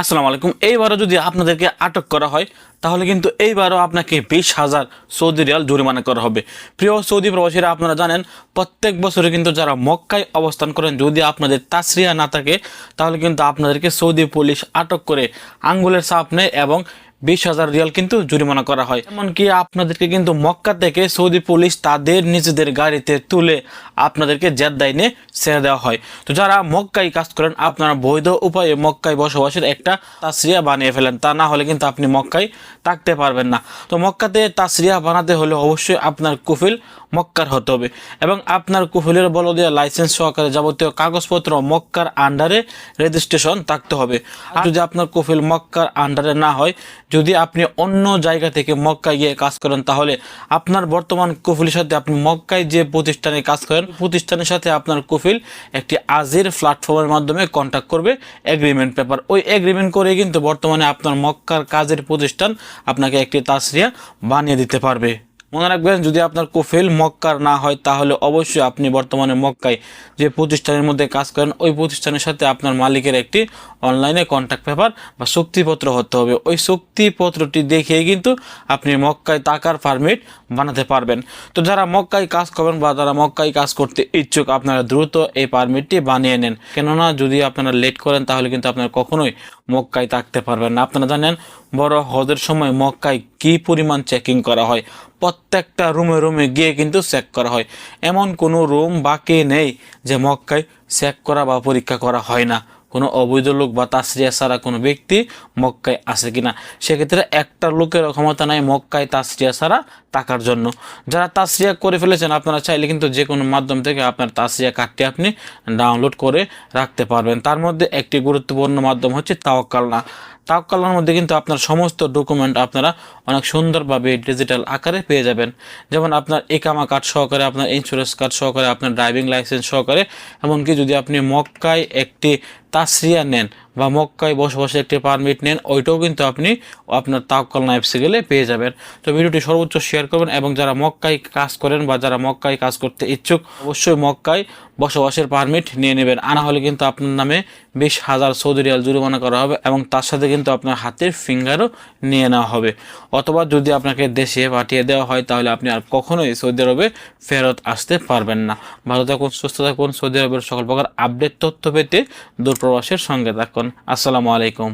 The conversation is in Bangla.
আসসালামু আলাইকুম। এইবারও যদি আপনাদেরকে আটক করা হয় তাহলে কিন্তু এইবারও আপনাকে 20,000 সৌদি রিয়াল জরিমানা করা হবে। প্রিয় সৌদি প্রবাসীরা, আপনারা জানেন প্রত্যেক বছরে কিন্তু যারা মক্কায় অবস্থান করেন, যদি আপনাদের তাসরিয়া না থাকে তাহলে কিন্তু আপনাদেরকে সৌদি পুলিশ আটক করে আঙ্গুলের ছাপ নেয় এবং 20,000 রিয়াল কিন্তু জরিমানা করা হয়। এমনকি আপনাদেরকে কিন্তু মক্কা থেকে সৌদি পুলিশ তাদের নিজেদের গাড়িতে তুলে আপনাদেরকে জেদ্দায় নিয়ে ছেড়ে দেওয়া হয়। তো যারা মক্কায় কাজ করেন, আপনারা বৈধ উপায়ে মক্কায় বসবাসের একটা তাসরিয়া বানিয়ে ফেলেন, তা না হলে কিন্তু আপনি মক্কায় থাকতে পারবেন না। তো মক্কাতে তাসরিয়া বানাতে হলে অবশ্যই আপনার কুফিল মক্কার হতে হবে এবং আপনার কুফিলের বলদিয়া লাইসেন্স সহকারে যাবতীয় কাগজপত্র মক্কার আন্ডারে রেজিস্ট্রেশন থাকতে হবে। আর যদি আপনার কুফিল মক্কার আন্ডারে না হয়, যদি আপনি অন্য জায়গা থেকে মক্কায় গিয়ে কাজ করেন, তাহলে আপনার বর্তমান কুফিলের সাথে আপনি মক্কায় যে প্রতিষ্ঠানে কাজ করেন প্রতিষ্ঠানের সাথে আপনার কুফিল একটি আজির প্ল্যাটফর্মের মাধ্যমে কন্ট্যাক্ট করবে এগ্রিমেন্ট পেপার। ওই এগ্রিমেন্ট করে কিন্তু বর্তমানে আপনার মক্কার কাজের প্রতিষ্ঠান আপনাকে একটি তাসরিয়া বানিয়ে দিতে পারবে। মনে রাখবেন, যদি আপনার কুফিল মক্কার না হয় তাহলে অবশ্যই আপনি বর্তমানে মক্কায় যে প্রতিষ্ঠানের মধ্যে কাজ করেন ওই প্রতিষ্ঠানের সাথে আপনার মালিকের একটি অনলাইনে কন্ট্যাক্ট পেপার বা চুক্তিপত্র হতে হবে। ওই চুক্তিপত্রটি দেখিয়ে কিন্তু আপনি মক্কায় থাকার পারমিট বানাতে পারবেন। তো যারা মক্কায় কাজ করবেন বা যারা মক্কায় কাজ করতে ইচ্ছুক, আপনারা দ্রুত এই পারমিটটি বানিয়ে নেন, কেননা যদি আপনারা লেট করেন তাহলে কিন্তু আপনারা কখনোই মক্কায় থাকতে পারবেন না। আপনারা জানেন বড় হজের সময় মক্কায় কি পরিমাণ চেকিং করা হয়, প্রত্যেকটা রুমে রুমে গিয়ে কিন্তু চেক করা হয়। এমন কোনো রুম বাকি নেই যে মক্কায় চেক করা বা পরীক্ষা করা হয় না। কোনো অবৈধ লোক বা তাসরিয়া ছাড়া কোনো ব্যক্তি মক্কায় আছে কিনা, সেক্ষেত্রে একটা লোকের ক্ষমতা নাই মক্কায় তাসরিয়া ছাড়া টাকার জন্য। যারা তাসরিয়া করে ফেলেছেন, আপনারা চাইলে কিন্তু যে কোনো মাধ্যম থেকে আপনার তাসরিয়া কার্ডটি আপনি ডাউনলোড করে রাখতে পারবেন। তার মধ্যে একটি গুরুত্বপূর্ণ মাধ্যম হচ্ছে তাওয়াক্কালনা। তাওয়াক্কালনার মধ্যে কিন্তু আপনার সমস্ত ডকুমেন্ট আপনারা অনেক সুন্দরভাবে ডিজিটাল আকারে পেয়ে যাবেন। যেমন আপনার ইকামা কার্ড সহকারে, আপনার ইন্স্যুরেন্স কার্ড সহকারে, আপনার ড্রাইভিং লাইসেন্স সহকারে, এমনকি যদি আপনি মক্কায় একটি তাসরিয়া নেন বা মক্কায় বসবাসের একটি পারমিট নেন, ওইটাও কিন্তু আপনি আপনার তাওয়াক্কালনা অ্যাপসে গেলে পেয়ে যাবেন। তো ভিডিওটি সর্বোচ্চ শেয়ার করবেন এবং যারা মক্কায় কাজ করেন বা যারা মক্কায় কাজ করতে ইচ্ছুক, অবশ্যই মক্কায় বসবাসের পারমিট নিয়ে নেবেন। আনা হলে কিন্তু আপনার নামে 20,000 সৌদি রিয়াল জরিমানা করা হবে এবং তার সাথে কিন্তু আপনার হাতের ফিঙ্গারও নিয়ে নেওয়া হবে। অথবা যদি আপনাকে দেশে পাঠিয়ে দেওয়া হয় তাহলে আপনি আর কখনোই সৌদি আরবে ফেরত আসতে পারবেন না। ভালো থাকুন, সুস্থ থাকুন। সৌদি আরবের সকল প্রকার আপডেট তথ্য পেতে দূরপ্রবাসের সঙ্গে থাকুন। আসসালামু আলাইকুম।